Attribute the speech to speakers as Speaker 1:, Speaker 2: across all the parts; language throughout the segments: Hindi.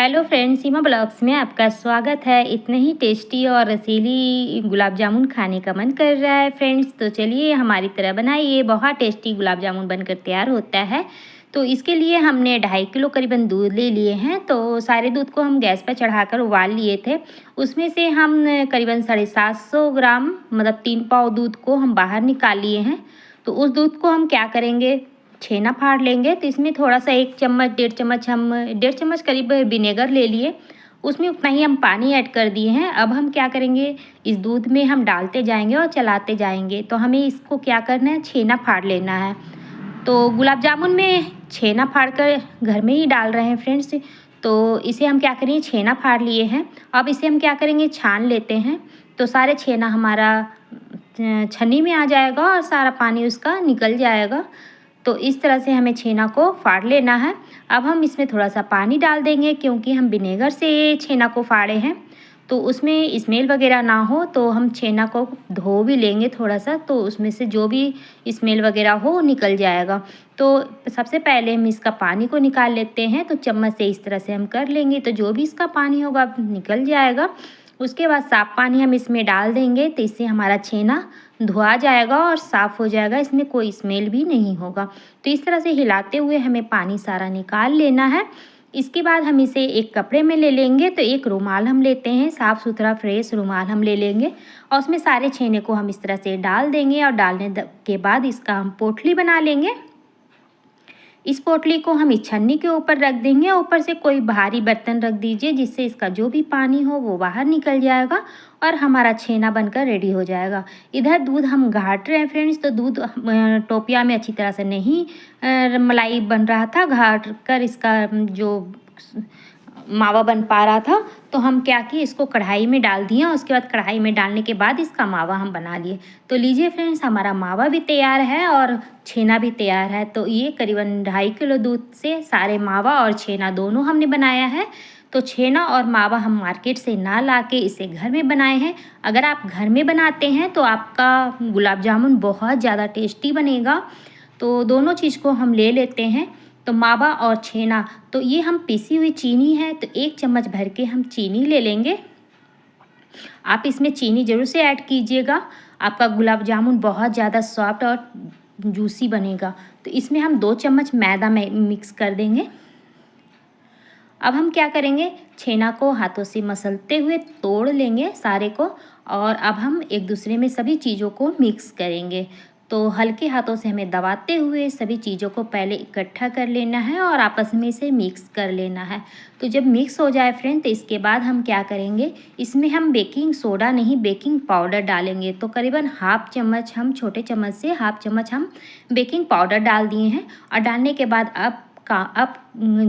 Speaker 1: हेलो फ्रेंड्स, सीमा ब्लॉग्स में आपका स्वागत है। इतने ही टेस्टी और रसीली गुलाब जामुन खाने का मन कर रहा है फ्रेंड्स, तो चलिए हमारी तरह बनाइए। बहुत टेस्टी गुलाब जामुन बनकर तैयार होता है। तो इसके लिए हमने 2.5 किलो करीबन दूध ले लिए हैं। तो सारे दूध को हम गैस पर चढ़ाकर उबाल लिए थे। उसमें से हम करीबन 750 ग्राम मतलब 3 पाव दूध को हम बाहर निकाल लिए हैं। तो उस दूध को हम क्या करेंगे, छेना फाड़ लेंगे। तो इसमें थोड़ा-सा 1 चम्मच 1.5 चम्मच करीब विनेगर ले लिए। उसमें उतना ही हम पानी ऐड कर दिए हैं। अब हम क्या करेंगे, इस दूध में हम डालते जाएँगे और चलाते जाएँगे। तो हमें इसको क्या करना है, छेना फाड़ लेना है। तो गुलाब जामुन में छेना फाड़ कर घर में ही डाल रहे हैं फ्रेंड्स। तो इसे हम क्या करेंगे, छेना फाड़ लिए हैं। अब इसे हम क्या करेंगे, छान लेते हैं। तो सारे छेना हमारा छन्नी में आ जाएगा और सारा पानी उसका निकल जाएगा। तो इस तरह से हमें छेना को फाड़ लेना है। अब हम इसमें थोड़ा-सा पानी डाल देंगे, क्योंकि हम विनेगर से छेना को फाड़े हैं, तो उसमें स्मेल वगैरह ना हो। तो हम छेना को धो भी लेंगे थोड़ा-सा, तो उसमें से जो भी स्मेल वगैरह हो वो निकल जाएगा। तो सबसे पहले हम इसका पानी को निकाल लेते हैं। तो चम्मच से इस तरह से हम कर लेंगे, तो जो भी इसका पानी होगा निकल जाएगा। उसके बाद साफ़ पानी हम इसमें डाल देंगे, तो इससे हमारा छेना धुआ जाएगा और साफ़ हो जाएगा, इसमें कोई स्मेल भी नहीं होगा। तो इस तरह से हिलाते हुए हमें पानी सारा निकाल लेना है। इसके बाद हम इसे एक कपड़े में ले लेंगे। तो एक रुमाल हम लेते हैं, साफ़ सुथरा फ्रेश रुमाल हम ले लेंगे और उसमें सारे छेने को हम इस तरह से डाल देंगे और डालने के बाद इसका हम पोटली बना लेंगे। इस पोटली को हम इस छन्नी के ऊपर रख देंगे। ऊपर से कोई भारी बर्तन रख दीजिए, जिससे इसका जो भी पानी हो वो बाहर निकल जाएगा और हमारा छेना बनकर रेडी हो जाएगा। इधर दूध हम घाट रहे हैं फ्रेंड्स। तो दूध टोपिया में अच्छी तरह से नहीं मलाई बन रहा था। घाट कर इसका जो मावा बन पा रहा था, तो हम क्या किए, इसको कढ़ाई में डाल दिए। उसके बाद कढ़ाई में डालने के बाद इसका मावा हम बना लिए। तो लीजिए फ्रेंड्स, हमारा मावा भी तैयार है और छेना भी तैयार है। तो ये करीबन 2.5 किलो दूध से सारे मावा और छेना दोनों हमने बनाया है। तो छेना और मावा हम मार्केट से ना लाके इसे घर में बनाए हैं। अगर आप घर में बनाते हैं तो आपका गुलाब जामुन बहुत ज़्यादा टेस्टी बनेगा। तो दोनों चीज़ को हम ले लेते हैं। तो मावा और छेना, तो ये हम पिसी हुई चीनी है, तो 1 चम्मच भर के हम चीनी ले लेंगे। आप इसमें चीनी ज़रूर से ऐड कीजिएगा, आपका गुलाब जामुन बहुत ज़्यादा सॉफ्ट और जूसी बनेगा। तो इसमें हम 2 चम्मच मैदा में मिक्स कर देंगे। अब हम क्या करेंगे, छेना को हाथों से मसलते हुए तोड़ लेंगे सारे को, और अब हम एक दूसरे में सभी चीज़ों को मिक्स करेंगे। तो हल्के हाथों से हमें दबाते हुए सभी चीज़ों को पहले इकट्ठा कर लेना है और आपस में से मिक्स कर लेना है। तो जब मिक्स हो जाए फ्रेंड, तो इसके बाद हम क्या करेंगे, इसमें हम बेकिंग सोडा नहीं बेकिंग पाउडर डालेंगे। तो करीबन हाफ चम्मच, हम छोटे चम्मच से हाफ चम्मच हम बेकिंग पाउडर डाल दिए हैं। और डालने के बाद अब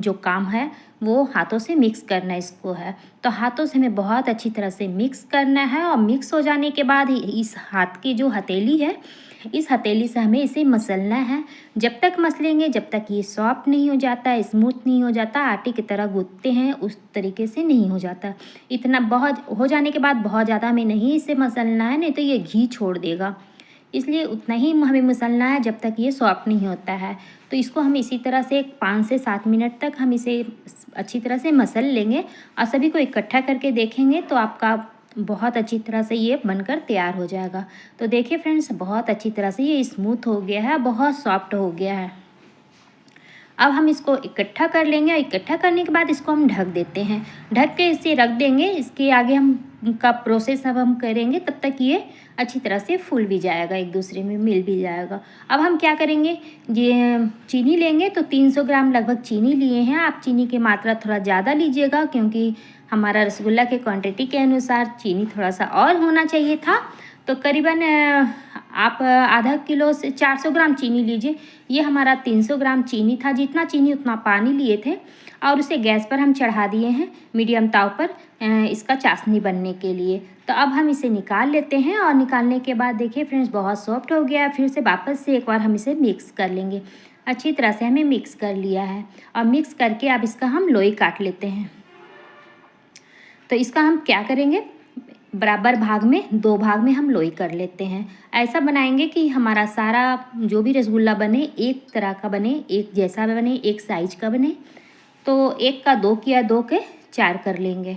Speaker 1: जो काम है वो हाथों से मिक्स करना इसको है। तो हाथों से हमें बहुत अच्छी तरह से मिक्स करना है। और मिक्स हो जाने के बाद इस हाथ की जो हथेली है, इस हथेली से हमें इसे मसलना है। जब तक मसलेंगे, जब तक ये सॉफ्ट नहीं हो जाता, स्मूथ नहीं हो जाता, आटे की तरह गूँथते हैं उस तरीके से नहीं हो जाता। इतना बहुत हो जाने के बाद बहुत ज़्यादा हमें नहीं इसे मसलना है, नहीं तो ये घी छोड़ देगा। इसलिए उतना ही हमें मसलना है जब तक ये सॉफ्ट नहीं होता है। तो इसको हम इसी तरह से 5 से 7 मिनट तक हम इसे अच्छी तरह से मसल लेंगे और सभी को इकट्ठा करके देखेंगे तो आपका बहुत अच्छी तरह से ये बनकर तैयार हो जाएगा। तो देखिए फ्रेंड्स, बहुत अच्छी तरह से ये स्मूथ हो गया है, बहुत सॉफ्ट हो गया है। अब हम इसको इकट्ठा कर लेंगे और इकट्ठा करने के बाद इसको हम ढक देते हैं। ढक के इसे रख देंगे। इसके आगे हम का प्रोसेस अब हम करेंगे, तब तक ये अच्छी तरह से फूल भी जाएगा, एक दूसरे में मिल भी जाएगा। अब हम क्या करेंगे, ये चीनी लेंगे। तो 300 ग्राम लगभग चीनी लिए हैं। आप चीनी की मात्रा थोड़ा ज़्यादा लीजिएगा, क्योंकि हमारा रसगुल्ला के क्वांटिटी के अनुसार चीनी थोड़ा सा और होना चाहिए था। तो करीबन आप आधा किलो से 400 ग्राम चीनी लीजिए। ये हमारा 300 ग्राम चीनी था। जितना चीनी उतना पानी लिए थे और उसे गैस पर हम चढ़ा दिए हैं मीडियम ताव पर इसका चाशनी बनने के लिए। तो अब हम इसे निकाल लेते हैं और निकालने के बाद देखिए फ्रेंड्स, बहुत सॉफ्ट हो गया। फिर से वापस से एक बार हम इसे मिक्स कर लेंगे। अच्छी तरह से हमें मिक्स कर लिया है और मिक्स करके अब इसका हम लोई काट लेते हैं। तो इसका हम क्या करेंगे, बराबर भाग में 2 भाग में हम लोई कर लेते हैं। ऐसा बनाएंगे कि हमारा सारा जो भी रसगुल्ला बने एक तरह का बने, एक जैसा बने, एक साइज का बने। तो 1 का 2 किया, 2 के 4 कर लेंगे।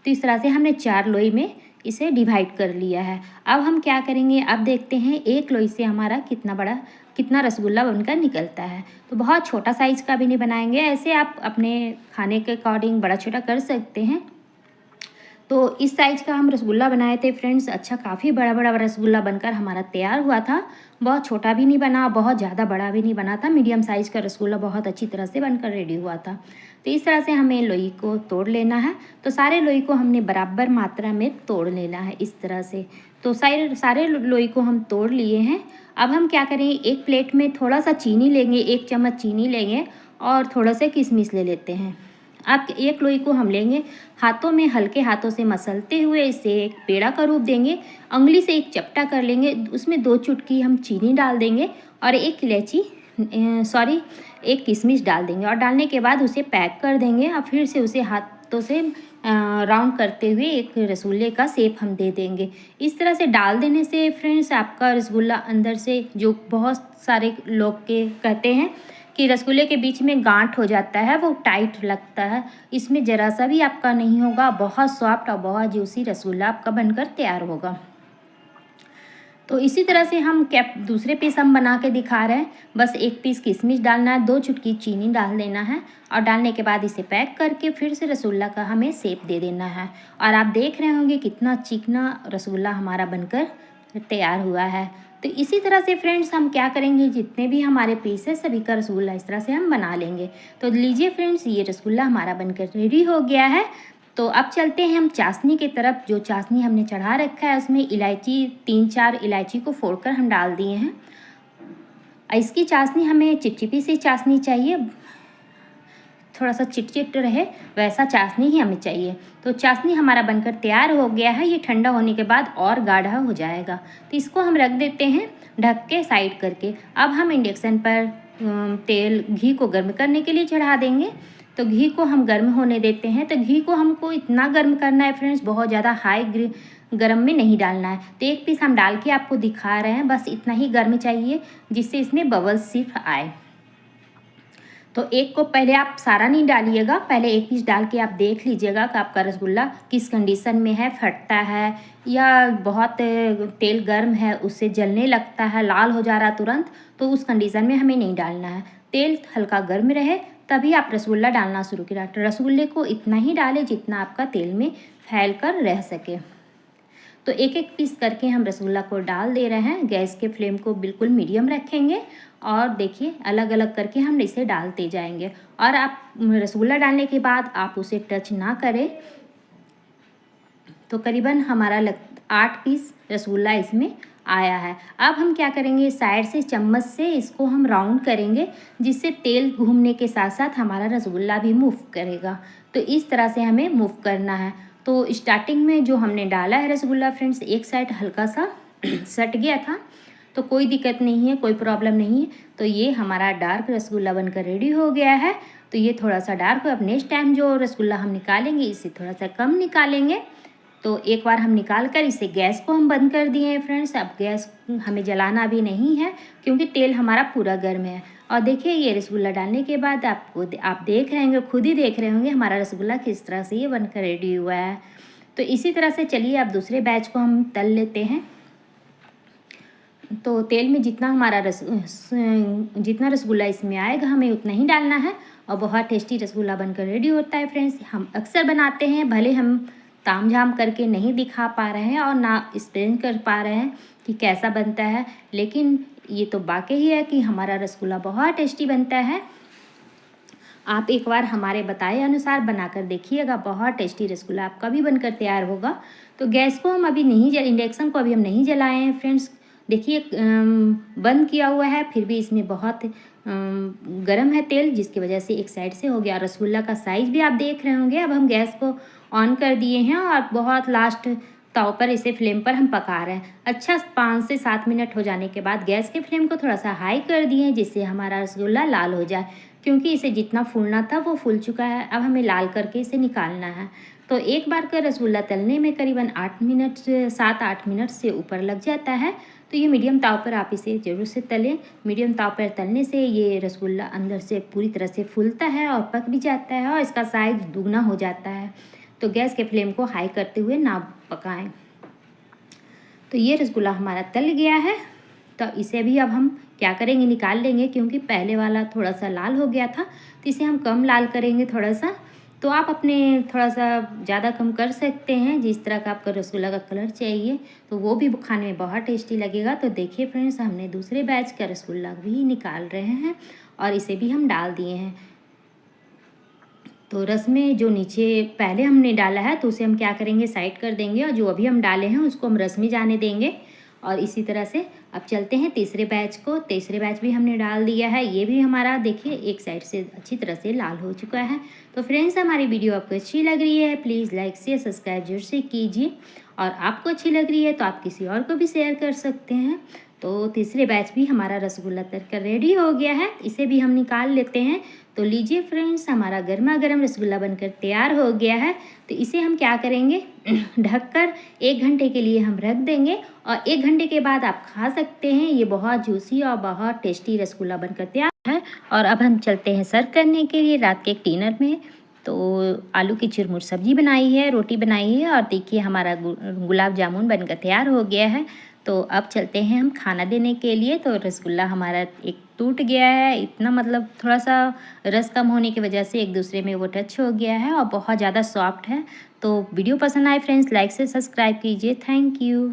Speaker 1: तो इस तरह से हमने 4 लोई में इसे डिवाइड कर लिया है। अब हम क्या करेंगे, अब देखते हैं एक लोई से हमारा कितना रसगुल्ला बनकर निकलता है। तो बहुत छोटा साइज़ का भी नहीं बनाएंगे, ऐसे आप अपने खाने के अकॉर्डिंग बड़ा छोटा कर सकते हैं। तो इस साइज़ का हम रसगुल्ला बनाए थे फ्रेंड्स। अच्छा, काफ़ी बड़ा बड़ा रसगुल्ला बनकर हमारा तैयार हुआ था। बहुत छोटा भी नहीं बना, बहुत ज़्यादा बड़ा भी नहीं बना था, मीडियम साइज़ का रसगुल्ला बहुत अच्छी तरह से बनकर रेडी हुआ था। तो इस तरह से हमें लोई को तोड़ लेना है। तो सारे लोई को हमने बराबर मात्रा में तोड़ लेना है इस तरह से। तो सारे लोई को हम तोड़ लिए हैं। अब हम क्या करेंगे, एक प्लेट में थोड़ा सा चीनी लेंगे, 1 चम्मच चीनी लेंगे और थोड़ा सा किशमिश ले लेते हैं। अब एक लोई को हम लेंगे, हाथों में हल्के हाथों से मसलते हुए इसे एक पेड़ा का रूप देंगे, उंगली से एक चपटा कर लेंगे, उसमें 2 चुटकी हम चीनी डाल देंगे और एक किशमिश डाल देंगे और डालने के बाद उसे पैक कर देंगे और फिर से उसे हाथों से राउंड करते हुए एक रसगुल्ले का शेप हम दे देंगे। इस तरह से डाल देने से फ्रेंड्स आपका रसगुल्ला अंदर से, जो बहुत सारे लोग कहते हैं कि रसगुल्ले के बीच में गांठ हो जाता है, वो टाइट लगता है, इसमें ज़रा सा भी आपका नहीं होगा। बहुत सॉफ्ट और बहुत जूसी रसगुल्ला आपका बनकर तैयार होगा। तो इसी तरह से हम दूसरे पीस हम बना के दिखा रहे हैं। बस 1 पीस किशमिश डालना है, 2 चुटकी चीनी डाल देना है और डालने के बाद इसे पैक करके फिर से रसगुल्ला का हमें शेप दे देना है। और आप देख रहे होंगे कितना चिकना रसगुल्ला हमारा बनकर तैयार हुआ है। तो इसी तरह से फ्रेंड्स हम क्या करेंगे, जितने भी हमारे पीस है सभी का रसगुल्ला इस तरह से हम बना लेंगे। तो लीजिए फ्रेंड्स, ये रसगुल्ला हमारा बनकर रेडी हो गया है। तो अब चलते हैं हम चाशनी की तरफ। जो चाशनी हमने चढ़ा रखा है उसमें इलायची, 3-4 इलायची को फोड़कर हम डाल दिए हैं। इसकी चाशनी हमें चिपचिपी सी चाशनी चाहिए, थोड़ा सा चिटचिट रहे वैसा चाशनी ही हमें चाहिए। तो चाशनी हमारा बनकर तैयार हो गया है। ये ठंडा होने के बाद और गाढ़ा हो जाएगा। तो इसको हम रख देते हैं ढक के साइड करके। अब हम इंडक्शन पर घी को गर्म करने के लिए चढ़ा देंगे। तो घी को हम गर्म होने देते हैं। तो घी को हमको इतना गर्म करना है फ्रेंड्स, बहुत ज़्यादा हाई गर्म में नहीं डालना है। तो 1 पीस हम डाल के आपको दिखा रहे हैं, बस इतना ही गर्म चाहिए जिससे इसमें बबल्स सिर्फ आए। तो एक को पहले आप सारा नहीं डालिएगा, पहले 1 पीस डाल के आप देख लीजिएगा कि आपका रसगुल्ला किस कंडीशन में है, फटता है या बहुत तेल गर्म है उससे जलने लगता है, लाल हो जा रहा तुरंत, तो उस कंडीशन में हमें नहीं डालना है। तेल हल्का गर्म रहे तभी आप रसगुल्ला डालना शुरू करें। रसगुल्ले को इतना ही डालें जितना आपका तेल में फैल कर रह सके। तो 1-1 पीस करके हम रसगुल्ला को डाल दे रहे हैं। गैस के फ्लेम को बिल्कुल मीडियम रखेंगे और देखिए अलग अलग करके हम इसे डालते जाएंगे। और आप रसगुल्ला डालने के बाद आप उसे टच ना करें। तो करीबन हमारा 8 पीस रसगुल्ला इसमें आया है। अब हम क्या करेंगे, साइड से चम्मच से इसको हम राउंड करेंगे जिससे तेल घूमने के साथ साथ हमारा रसगुल्ला भी मूव करेगा। तो इस तरह से हमें मूव करना है। तो स्टार्टिंग में जो हमने डाला है रसगुल्ला फ्रेंड्स, एक साइड हल्का सा सट गया था, तो कोई दिक्कत नहीं है, कोई प्रॉब्लम नहीं है। तो ये हमारा डार्क रसगुल्ला बनकर रेडी हो गया है। तो ये थोड़ा सा डार्क है। अब नेक्स्ट टाइम जो रसगुल्ला हम निकालेंगे इससे थोड़ा सा कम निकालेंगे। तो एक बार हम निकाल कर इसे गैस को हम बंद कर दिए हैं फ्रेंड्स। अब गैस हमें जलाना भी नहीं है क्योंकि तेल हमारा पूरा गर्म है। और देखिए ये रसगुल्ला डालने के बाद आप देख रहे होंगे, खुद ही देख रहे होंगे हमारा रसगुल्ला किस तरह से ये बनकर रेडी हुआ है। तो इसी तरह से चलिए अब दूसरे बैच को हम तल लेते हैं। तो तेल में जितना रसगुल्ला इसमें आएगा हमें उतना ही डालना है और बहुत टेस्टी रसगुल्ला बनकर रेडी होता है फ्रेंड्स। हम अक्सर बनाते हैं, भले हम ताम झाम करके नहीं दिखा पा रहे हैं और ना एक्सप्लेन कर पा रहे हैं कि कैसा बनता है, लेकिन ये तो वाकई ही है कि हमारा रसगुल्ला बहुत टेस्टी बनता है। आप एक बार हमारे बताए अनुसार बनाकर देखिएगा, बहुत टेस्टी रसगुल्ला आपका भी बनकर तैयार होगा। तो गैस को हम अभी इंडक्शन को अभी हम नहीं जलाए हैं फ्रेंड्स। देखिए बंद किया हुआ है, फिर भी इसमें बहुत गर्म है तेल, जिसकी वजह से एक साइड से हो गया। रसगुल्ला का साइज़ भी आप देख रहे होंगे। अब हम गैस को ऑन कर दिए हैं और बहुत लास्ट तव पर इसे फ्लेम पर हम पका रहे हैं। अच्छा 5 से 7 मिनट हो जाने के बाद गैस के फ्लेम को थोड़ा सा हाई कर दिए जिससे हमारा रसगुल्ला लाल हो जाए। क्योंकि इसे जितना फूलना था वो फूल चुका है। अब हमें लाल करके इसे निकालना है। तो एक बार का रसगुल्ला तलने में करीबन 8 मिनट से 7-8 मिनट से ऊपर लग जाता है। तो ये मीडियम ताव पर आप इसे ज़रूर से तलें। मीडियम ताव पर तलने से ये रसगुल्ला अंदर से पूरी तरह से फूलता है और पक भी जाता है और इसका साइज़ दुगना हो जाता है। तो गैस के फ्लेम को हाई करते हुए ना पकाएं। तो ये रसगुल्ला हमारा तल गया है। तो इसे भी अब हम क्या करेंगे, निकाल लेंगे, क्योंकि पहले वाला थोड़ा सा लाल हो गया था। तो इसे हम कम लाल करेंगे थोड़ा सा। तो आप अपने थोड़ा सा ज़्यादा कम कर सकते हैं, जिस तरह का आपका रसगुल्ला का कलर चाहिए, तो वो भी खाने में बहुत टेस्टी लगेगा। तो देखिए फ्रेंड्स, हमने दूसरे बैच का रसगुल्ला भी निकाल रहे हैं और इसे भी हम डाल दिए हैं। तो रस में जो नीचे पहले हमने डाला है तो उसे हम क्या करेंगे, साइड कर देंगे, और जो अभी हम डाले हैं उसको हम रस में जाने देंगे। और इसी तरह से अब चलते हैं तीसरे बैच को। तीसरे बैच भी हमने डाल दिया है। ये भी हमारा देखिए एक साइड से अच्छी तरह से लाल हो चुका है। तो फ्रेंड्स, हमारी वीडियो आपको अच्छी लग रही है, प्लीज़ लाइक शेयर सब्सक्राइब जरूर से कीजिए। और आपको अच्छी लग रही है तो आप किसी और को भी शेयर कर सकते हैं। तो तीसरे बैच भी हमारा रसगुल्ला तलकर रेडी हो गया है। इसे भी हम निकाल लेते हैं। तो लीजिए फ्रेंड्स, हमारा गर्मा गर्म रसगुल्ला बनकर तैयार हो गया है। तो इसे हम क्या करेंगे, ढककर 1 घंटे के लिए हम रख देंगे और 1 घंटे के बाद आप खा सकते हैं। ये बहुत जूसी और बहुत टेस्टी रसगुल्ला बनकर तैयार है। और अब हम चलते हैं सर्व करने के लिए रात के एक डिनर में। तो आलू की चुरमुर सब्जी बनाई है, रोटी बनाई है, और देखिए हमारा गुलाब जामुन बनकर तैयार हो गया है। तो अब चलते हैं हम खाना देने के लिए। तो रसगुल्ला हमारा एक टूट गया है, इतना मतलब थोड़ा सा रस कम होने की वजह से एक दूसरे में वो टच हो गया है और बहुत ज़्यादा सॉफ्ट है। तो वीडियो पसंद आए फ्रेंड्स, लाइक से सब्सक्राइब कीजिए। Thank you.